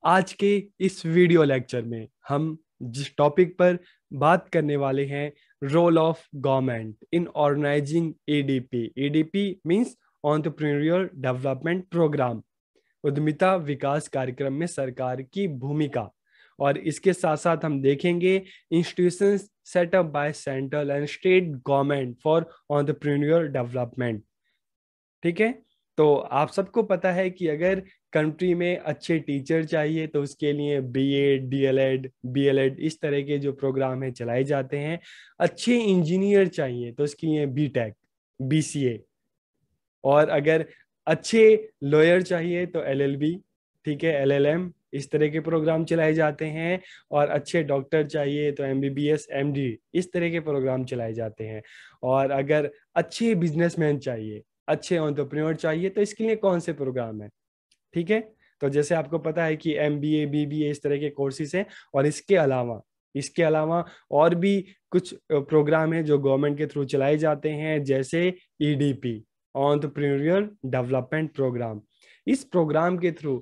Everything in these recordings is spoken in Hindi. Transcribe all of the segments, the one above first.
आज के इस वीडियो लेक्चर में हम जिस टॉपिक पर बात करने वाले हैं, role of government in organizing ADP. ADP means entrepreneurial development programme, उद्यमिता विकास कार्यक्रम में सरकार की भूमिका। और इसके साथ साथ हम देखेंगे institutions set up by central and state government for entrepreneurial development. ठीक है, तो आप सबको पता है कि अगर कंट्री में अच्छे टीचर चाहिए तो उसके लिए बीएड, डीएलएड, बीएलएड इस तरह के जो प्रोग्राम है चलाए जाते हैं। अच्छे इंजीनियर चाहिए तो उसके लिए बीटेक, बीसीए। और अगर अच्छे लॉयर चाहिए तो एलएलबी, ठीक है, एलएलएम, इस तरह के प्रोग्राम चलाए जाते हैं। और अच्छे डॉक्टर चाहिए तो एमबीबीएस, एमडी, इस तरह के प्रोग्राम चलाए जाते हैं। और अगर अच्छे बिजनेसमैन चाहिए, अच्छे एंटरप्रेन्योर चाहिए तो इसके लिए कौन से प्रोग्राम है? ठीक है, तो जैसे आपको पता है कि एमबीए, बीबीए इस तरह के कोर्सेज हैं। और इसके अलावा और भी कुछ प्रोग्राम हैं जो गवर्नमेंट के थ्रू चलाए जाते हैं, जैसे ईडीपी, एंटरप्रेन्योरियल डेवलपमेंट प्रोग्राम। इस प्रोग्राम के थ्रू,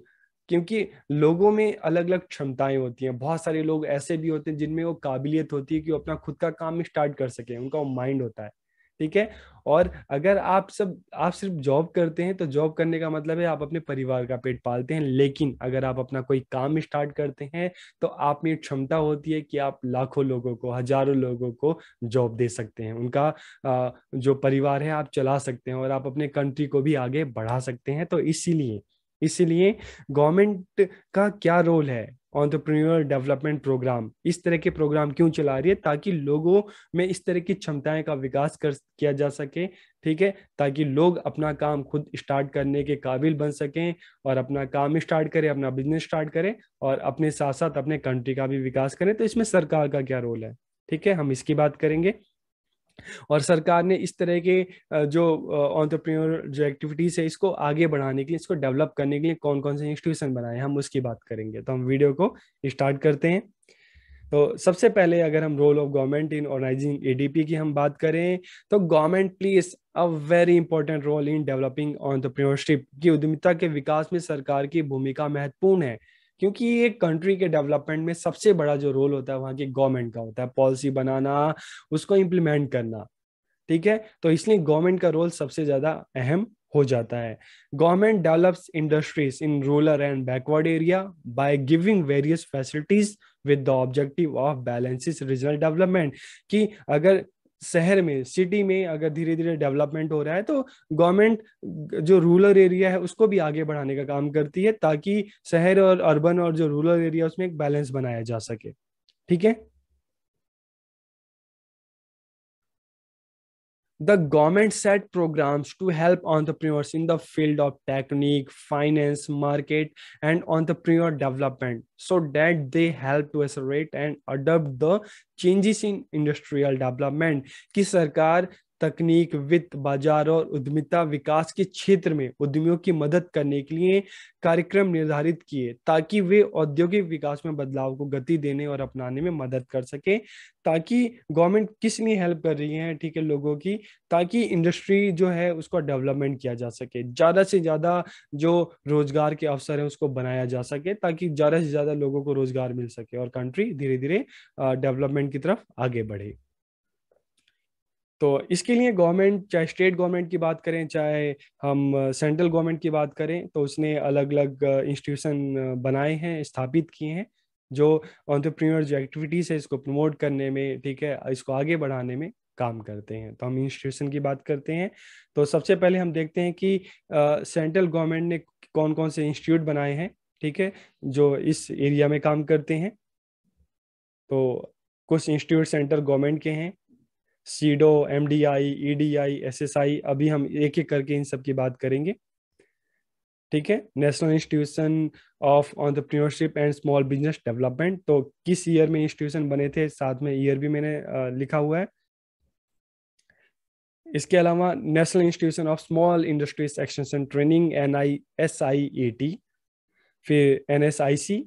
क्योंकि लोगों में अलग अलग क्षमताएं होती हैं, बहुत सारे लोग ऐसे भी होते हैं जिनमें वो काबिलियत होती है कि वो अपना खुद का काम स्टार्ट कर सके, उनका वो माइंड होता है। ठीक है, और अगर आप सिर्फ जॉब करते हैं तो जॉब करने का मतलब है आप अपने परिवार का पेट पालते हैं। लेकिन अगर आप अपना कोई काम स्टार्ट करते हैं तो आप में क्षमता होती है कि आप लाखों लोगों को, हजारों लोगों को जॉब दे सकते हैं, उनका जो परिवार है आप चला सकते हैं और आप अपने कंट्री को भी आगे बढ़ा सकते हैं। तो इसीलिए गवर्नमेंट का क्या रोल है? एंटरप्रेन्योर डेवलपमेंट प्रोग्राम इस तरह के प्रोग्राम क्यों चला रही है? ताकि लोगों में इस तरह की क्षमताएं का विकास किया जा सके। ठीक है, ताकि लोग अपना काम खुद स्टार्ट करने के काबिल बन सकें और अपना काम स्टार्ट करें, अपना बिजनेस स्टार्ट करें और अपने साथ साथ अपने कंट्री का भी विकास करें। तो इसमें सरकार का क्या रोल है? ठीक है, हम इसकी बात करेंगे। और सरकार ने इस तरह के जो एंटरप्रेन्योर जो एक्टिविटीज है, इसको आगे बढ़ाने के लिए, इसको डेवलप करने के लिए कौन कौन से इंस्टीट्यूशन बनाए हैं, हम उसकी बात करेंगे। तो हम वीडियो को स्टार्ट करते हैं। तो सबसे पहले अगर हम role of government in organizing ADP की हम बात करें, तो government plays a very important role in developing entrepreneurship. की उद्यमिता के विकास में सरकार की भूमिका महत्वपूर्ण है, क्योंकि ये कंट्री के डेवलपमेंट में सबसे बड़ा जो रोल होता है वहाँ की गवर्नमेंट का होता है। पॉलिसी बनाना, उसको इम्प्लीमेंट करना। ठीक है, तो इसलिए गवर्नमेंट का रोल सबसे ज्यादा अहम हो जाता है। Government develops industries in rural and backward area by giving various facilities with the objective of balances regional development. कि अगर शहर में, सिटी में अगर धीरे धीरे डेवलपमेंट हो रहा है तो गवर्नमेंट जो रूरल एरिया है उसको भी आगे बढ़ाने का काम करती है, ताकि शहर और अर्बन और जो रूरल एरिया उसमें एक बैलेंस बनाया जा सके। ठीक है, the government set programs to help entrepreneurs in the field of technique, finance, market, and entrepreneur development, so that they help to accelerate and adapt the changes in industrial development। कि सरकार तकनीक, वित्त, बाजार और उद्यमिता विकास के क्षेत्र में उद्यमियों की मदद करने के लिए कार्यक्रम निर्धारित किए, ताकि वे औद्योगिक विकास में बदलाव को गति देने और अपनाने में मदद कर सके। ताकि गवर्नमेंट किस लिए हेल्प कर रही है? ठीक है, लोगों की, ताकि इंडस्ट्री जो है उसको डेवलपमेंट किया जा सके, ज्यादा से ज्यादा जो रोजगार के अवसर है उसको बनाया जा सके, ताकि ज्यादा से ज्यादा लोगों को रोजगार मिल सके और कंट्री धीरे धीरे डेवलपमेंट की तरफ आगे बढ़े। तो इसके लिए गवर्नमेंट, चाहे स्टेट गवर्नमेंट की बात करें, चाहे हम सेंट्रल गवर्नमेंट की बात करें, तो उसने अलग अलग इंस्टीट्यूशन बनाए हैं, स्थापित किए हैं, जो एंटरप्रेन्योर जो एक्टिविटीज है इसको प्रमोट करने में, ठीक है, इसको आगे बढ़ाने में काम करते हैं। तो हम इंस्टीट्यूशन की बात करते हैं। तो सबसे पहले हम देखते हैं कि सेंट्रल गवर्नमेंट ने कौन कौन से इंस्टीट्यूट बनाए हैं, ठीक है, जो इस एरिया में काम करते हैं। तो कुछ इंस्टीट्यूट सेंट्रल गवर्नमेंट के हैं, सीडो, एमडीआई, ईडीआई, एसएसआई। अभी हम एक एक करके इन सब की बात करेंगे। ठीक है, national institution of entrepreneurship and small business development, तो किस ईयर में इंस्टीट्यूशन बने थे, साथ में ईयर भी मैंने लिखा हुआ है। इसके अलावा national institution of small industries extension training, NISIAT। फिर NSIC,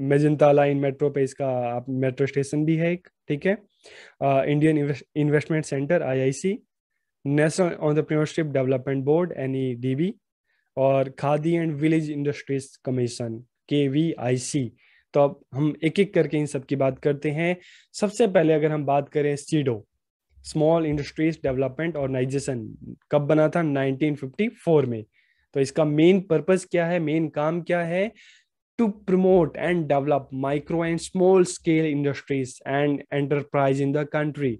मेजेंटा लाइन मेट्रो पे इसका मेट्रो स्टेशन भी है एक। ठीक है, Indian investment centre, IIC, national entrepreneurship development board, NEDB, और khadi and village industries commission, KVIC। तो अब हम एक एक करके इन सब की बात करते हैं। सबसे पहले अगर हम बात करें SIDO, small industries development organization, कब बना था? 1954 में। तो इसका मेन पर्पस क्या है, मेन काम क्या है? To promote and develop micro and small scale industries and enterprise in the country,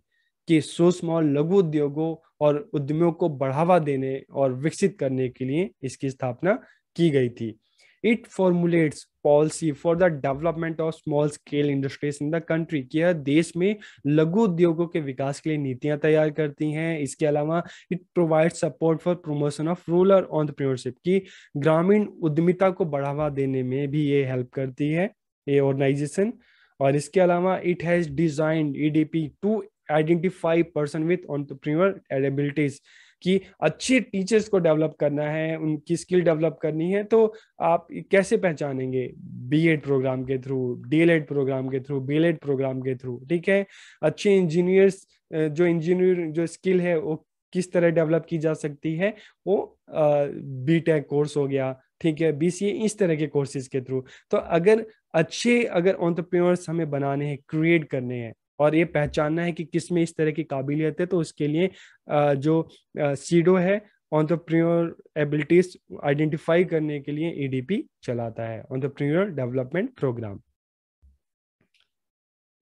कि सूक्ष्म और लघु उद्योगों और उद्यमियों को बढ़ावा देने और विकसित करने के लिए इसकी स्थापना की गई थी। It formulates policy for the development of small scale industries in the country, कि यह देश में लघु उद्योगों के विकास के लिए नीतियां तैयार करती हैं। इसके अलावा it provide support for promotion of rural entrepreneurship, की ग्रामीण उद्यमिता को बढ़ावा देने में भी ये हेल्प करती है ये ऑर्गेनाइजेशन। और इसके अलावा it has designed EDP to identify person with entrepreneur abilities, कि अच्छे टीचर्स को डेवलप करना है, उनकी स्किल डेवलप करनी है, तो आप कैसे पहचानेंगे? BEd प्रोग्राम के थ्रू, DLED प्रोग्राम के थ्रू, BLED प्रोग्राम के थ्रू, ठीक है। अच्छे इंजीनियर्स, जो इंजीनियर जो स्किल है वो किस तरह डेवलप की जा सकती है? वो BTech कोर्स हो गया, ठीक है, BCA, इस तरह के कोर्सेज के थ्रू। तो अगर एंटरप्रेन्योर्स हमें बनाने हैं, क्रिएट करने हैं, और ये पहचानना है कि किस में इस तरह की काबिलियत है, तो उसके लिए जो सीडो है, एंटरप्रेन्योर एबिलिटीज आइडेंटिफाई करने के लिए EDP चलाता है, एंटरप्रेन्योर डेवलपमेंट प्रोग्राम,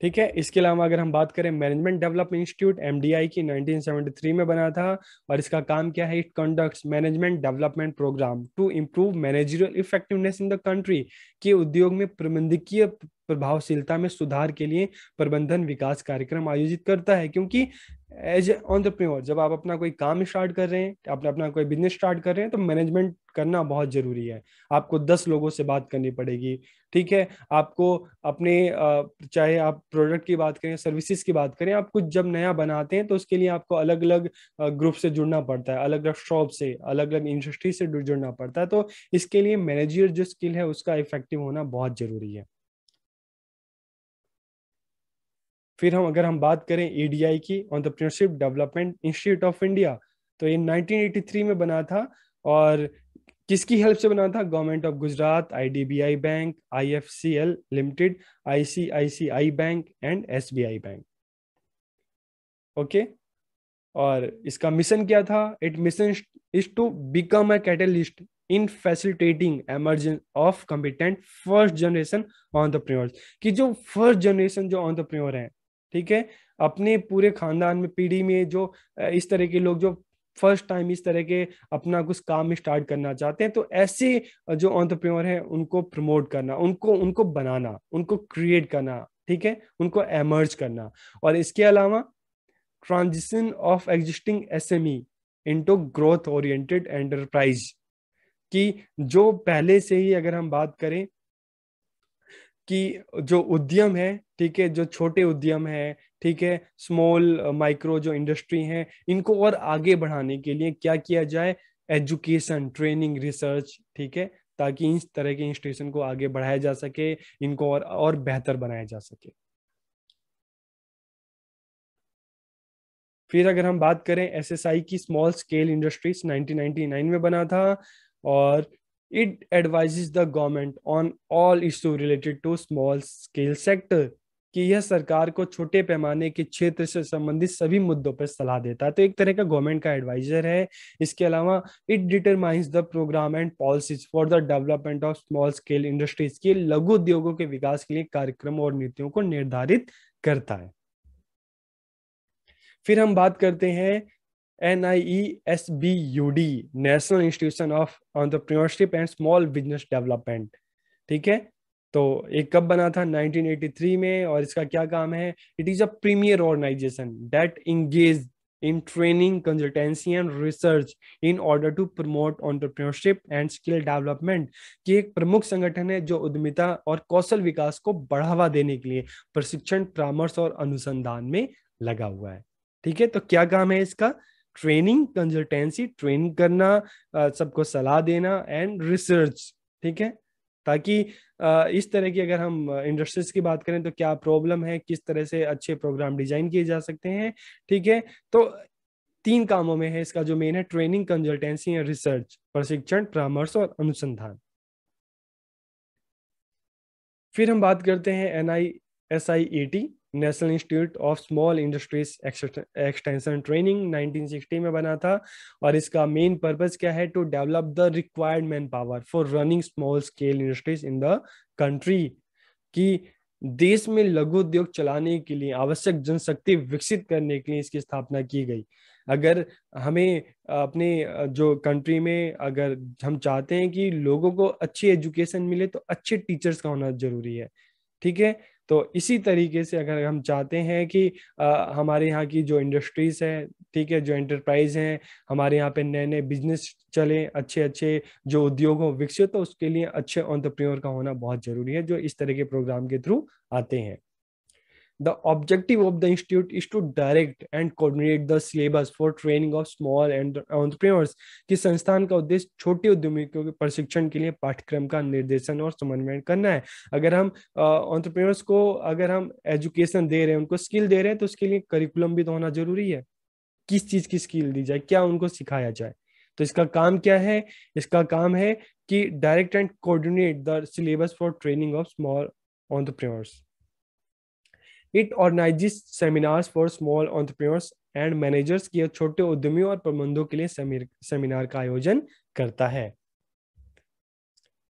ठीक है। इसके अलावा अगर हम बात करें मैनेजमेंट डेवलपमेंट इंस्टीट्यूट, MDI, की 1973 में बना था। और इसका काम क्या है? It conducts management development programme to improve managerial effectiveness in the country, कि उद्योग में प्रबंधकीय प्रभावशीलता में सुधार के लिए प्रबंधन विकास कार्यक्रम आयोजित करता है। क्योंकि एज एंटरप्रेन्योर जब आप अपना कोई काम स्टार्ट कर रहे हैं, अपना कोई बिजनेस स्टार्ट कर रहे हैं, तो मैनेजमेंट करना बहुत जरूरी है। आपको 10 लोगों से बात करनी पड़ेगी, ठीक है। आपको अपने चाहे आप प्रोडक्ट की बात करें, सर्विसेज की बात करें, आप कुछ जब नया बनाते हैं तो उसके लिए आपको अलग अलग ग्रुप से जुड़ना पड़ता है, अलग अलग शॉप से, अलग अलग इंडस्ट्री से जुड़ना पड़ता है। तो इसके लिए मैनेजर जो स्किल है उसका इफेक्टिव होना बहुत जरूरी है। फिर अगर हम बात करें EDI की, entrepreneurship development institute of India, तो ये 1983 में बना था। और किसकी हेल्प से बना था? Government of Gujarat, IDBI bank, IFCL limited, ICICI bank and SBI bank, okay. और इसका मिशन क्या था? It mission is to become a catalyst in facilitating emergence of competent first generation entrepreneurs, कि जो फर्स्ट जनरेशन जो एंटरप्रेन्योर हैं, ठीक है, अपने पूरे खानदान में, पीढ़ी में जो इस तरह के लोग जो फर्स्ट टाइम इस तरह के अपना कुछ काम स्टार्ट करना चाहते हैं, तो ऐसे जो एंटरप्रेन्योर हैं उनको प्रमोट करना, उनको उनको बनाना, उनको क्रिएट करना, ठीक है, उनको एमर्ज करना। और इसके अलावा transition of existing SME into growth oriented enterprise, कि जो पहले से ही अगर हम बात करें कि जो उद्यम है, ठीक है, जो छोटे उद्यम है, ठीक है, स्मॉल माइक्रो जो इंडस्ट्री है, इनको और आगे बढ़ाने के लिए क्या किया जाए? एजुकेशन, ट्रेनिंग, रिसर्च, ठीक है, ताकि इस तरह के इंस्टीट्यूशन को आगे बढ़ाया जा सके, इनको और बेहतर बनाया जा सके। फिर अगर हम बात करें SSI की, स्मॉल स्केल इंडस्ट्रीज, 1999 में बना था। और it advises the government on all issue related to small scale sector, कि यह सरकार को छोटे पैमाने के क्षेत्र से संबंधित सभी मुद्दों पर सलाह देता है। तो एक तरह का गवर्नमेंट का एडवाइजर है। इसके अलावा it determines the programme and policies for the development of small scale industries, के लघु उद्योगों के विकास के लिए कार्यक्रम और नीतियों को निर्धारित करता है। फिर हम बात करते हैं NIESBUD, national institution of entrepreneurship and small business development, ठीक है। तो ये कब बना था? 1983 में। और इसका क्या काम है? It is a premier organization that engage in training, consultancy and research in order to promote entrepreneurship and skill development, की एक प्रमुख संगठन है जो उद्यमिता और कौशल विकास को बढ़ावा देने के लिए प्रशिक्षण, परामर्श और अनुसंधान में लगा हुआ है, ठीक है। तो क्या काम है इसका? ट्रेनिंग, कंसल्टेंसी, ट्रेन करना, सबको सलाह देना, एंड रिसर्च, ठीक है, ताकि इस तरह की, अगर हम इंडस्ट्रीज की बात करें तो क्या प्रॉब्लम है, किस तरह से अच्छे प्रोग्राम डिजाइन किए जा सकते हैं, ठीक है। तो 3 कामों में है इसका, जो मेन है ट्रेनिंग, कंसल्टेंसी एंड रिसर्च, प्रशिक्षण, परामर्श और अनुसंधान। फिर हम बात करते हैं NISIET, national institute of small industries extension training, 1960 में बना था। और इसका मेन पर्पस क्या है? To develop the required man power for running small scale industries in the country, कि देश में लघु उद्योग चलाने के लिए आवश्यक जनशक्ति विकसित करने के लिए इसकी स्थापना की गई। अगर हमें अपने जो कंट्री में अगर हम चाहते हैं कि लोगों को अच्छी एजुकेशन मिले तो अच्छे टीचर्स का होना जरूरी है। ठीक है, तो इसी तरीके से अगर हम चाहते हैं कि हमारे यहाँ की जो इंडस्ट्रीज है, ठीक है, जो एंटरप्राइज हैं, हमारे यहाँ पे नए नए बिजनेस चले, अच्छे अच्छे जो उद्योग हो विकसित, तो उसके लिए अच्छे एंटरप्रेन्योर का होना बहुत जरूरी है, जो इस तरह के प्रोग्राम के थ्रू आते हैं। The objective of the institute is to direct and coordinate the syllabus for training of small and entrepreneurs, कि संस्थान का उद्देश्य छोटे उद्यमियों के प्रशिक्षण के लिए पाठ्यक्रम का निर्देशन और समन्वय करना है। अगर हम एंटरप्रेन्योर्स को अगर हम एजुकेशन दे रहे हैं, उनको स्किल दे रहे हैं, तो उसके लिए करिकुलम भी तो होना जरूरी है। किस चीज की स्किल दी जाए, क्या उनको सिखाया जाए, तो इसका काम क्या है? इसका काम है कि direct and coordinate the syllabus for training of small entrepreneurs. It organises seminars for small entrepreneurs and managers, की छोटे उद्यमियों और प्रबंधकों के लिए सेमिनार का आयोजन करता है।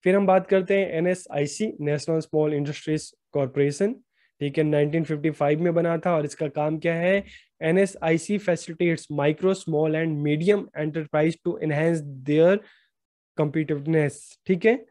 फिर हम बात करते हैं NSIC, national small industries corporation, ठीक है, 1955 में बना था। और इसका काम क्या है? NSIC facilitates micro small and medium enterprise to enhance their competitiveness. ठीक है,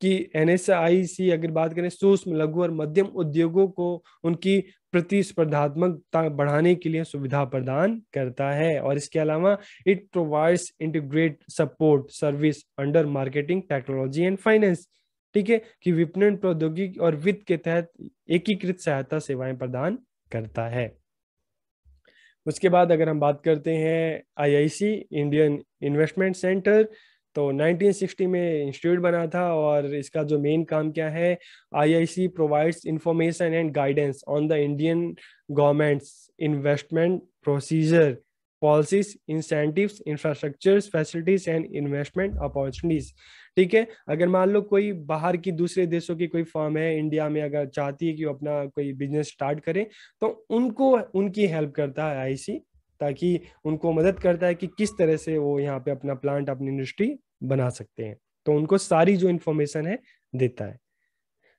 कि NSIC अगर बात करें सूक्ष्म लघु और मध्यम उद्योगों को उनकी प्रतिस्पर्धात्मकता बढ़ाने के लिए सुविधा प्रदान करता है। और इसके अलावा it provides integrate support service under marketing technology and finance, ठीक है, कि विपणन प्रौद्योगिकी और वित्त के तहत एकीकृत सहायता सेवाएं प्रदान करता है। उसके बाद अगर हम बात करते हैं IIC, इंडियन इन्वेस्टमेंट सेंटर, तो 1960 में इंस्टीट्यूट बना था। और इसका जो मेन काम क्या है? IIC provides information and guidance on the Indian governments investment procedure, policies, incentives, infrastructures, facilities and investment opportunities. ठीक है, अगर मान लो कोई बाहर की दूसरे देशों की कोई फर्म है, इंडिया में अगर चाहती है कि वो अपना कोई बिजनेस स्टार्ट करे, तो उनको उनकी हेल्प करता है IIC, ताकि उनको मदद करता है कि किस तरह से वो यहाँ पे अपना प्लांट, अपनी इंडस्ट्री बना सकते हैं। तो उनको सारी जो इंफॉर्मेशन है देता है।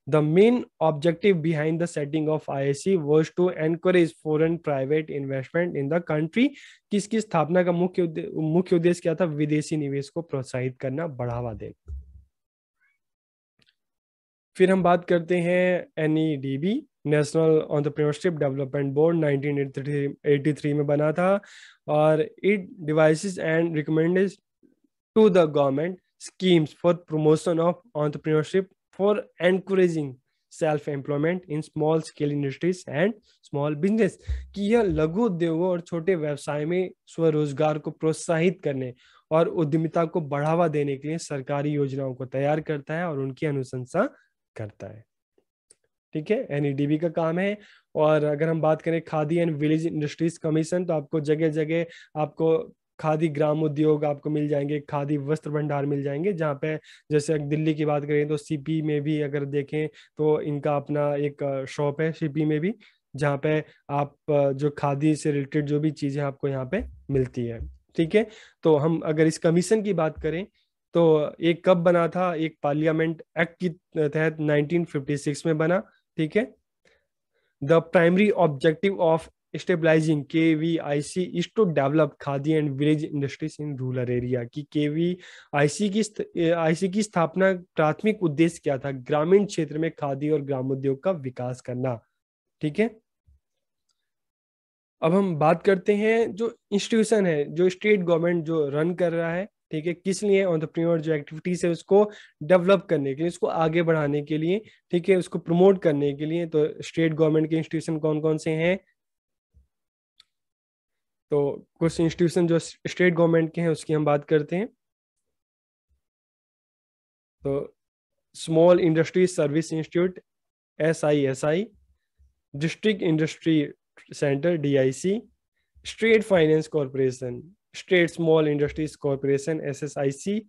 The main objective behind the setting of IIC was to encourage foreign private investment in the country, कि इसकी स्थापना का मुख्य उद्देश्य क्या था? विदेशी निवेश को प्रोत्साहित करना, बढ़ावा देना। फिर हम बात करते हैं NEDB, national entrepreneurship development board, 1983 में बना था। और it devises and recommended to the government schemes for promotion of entrepreneurship, for encouraging self employment in small scale industries and small business, कि यह लघु उद्योगों और छोटे व्यवसाय में स्वरोजगार को प्रोत्साहित करने और उद्यमिता को बढ़ावा देने के लिए सरकारी योजनाओं को तैयार करता है और उनकी अनुशंसा करता है। ठीक है, NEDB का काम है। और अगर हम बात करें khadi and village industries commission, तो आपको जगह जगह आपको खादी ग्राम उद्योग आपको मिल जाएंगे, खादी वस्त्र भंडार मिल जाएंगे, जहाँ पे जैसे दिल्ली की बात करें तो CP में भी अगर देखें तो इनका अपना एक शॉप है CP में भी, जहाँ पे आप जो खादी से रिलेटेड जो भी चीजें आपको यहाँ पे मिलती है। ठीक है, तो हम अगर इस कमीशन की बात करें तो एक कब बना था? एक पार्लियामेंट एक्ट की तहत 1956 में बना। ठीक है, the primary objective of stabilizing KVIC is to develop khadi and village industries in rural area, की KVIC की स्थापना प्राथमिक उद्देश्य क्या था? ग्रामीण क्षेत्र में खादी और ग्रामोद्योग का विकास करना। ठीक है, अब हम बात करते हैं जो इंस्टीट्यूशन है, जो स्टेट गवर्नमेंट जो रन कर रहा है, ठीक है, किस लिए? एंटरप्रेन्योर जो एक्टिविटीज है उसको डेवलप करने के लिए, उसको आगे बढ़ाने के लिए, ठीक है, उसको प्रमोट करने के लिए। तो स्टेट गवर्नमेंट के इंस्टीट्यूशन कौन कौन से हैं? तो कुछ इंस्टीट्यूशन जो स्टेट गवर्नमेंट के हैं उसकी हम बात करते हैं। तो small industry service institute SISI, district industry centre DIC, state finance corporation, state small industries corporation SSIC,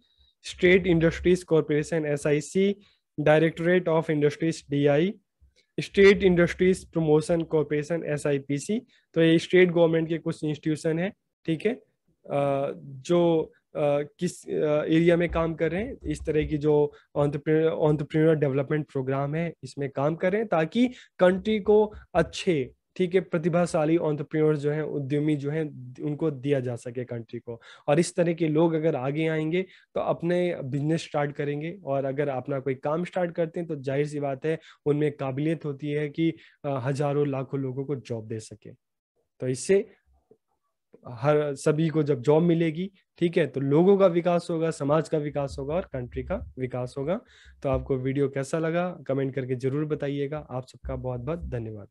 state industries corporation SIC, directorate of industries DI, state industries promotion corporation SIPC। तो ये स्टेट गवर्नमेंट के कुछ इंस्टीट्यूशन है, ठीक है, जो किस एरिया में काम कर रहे हैं, इस तरह की जो एंटरप्रेन्योर डेवलपमेंट प्रोग्राम है इसमें काम कर रहे हैं, ताकि कंट्री को अच्छे, ठीक है, प्रतिभाशाली एंटरप्रेन्योर जो हैं, उद्यमी जो हैं, उनको दिया जा सके कंट्री को। और इस तरह के लोग अगर आगे आएंगे तो अपने बिजनेस स्टार्ट करेंगे, और अगर अपना कोई काम स्टार्ट करते हैं तो जाहिर सी बात है उनमें काबिलियत होती है कि हजारों लाखों लोगों को जॉब दे सके। तो इससे हर सभी को जब जॉब मिलेगी, ठीक है, तो लोगों का विकास होगा, समाज का विकास होगा और कंट्री का विकास होगा। तो आपको वीडियो कैसा लगा कमेंट करके जरूर बताइएगा। आप सबका बहुत बहुत धन्यवाद।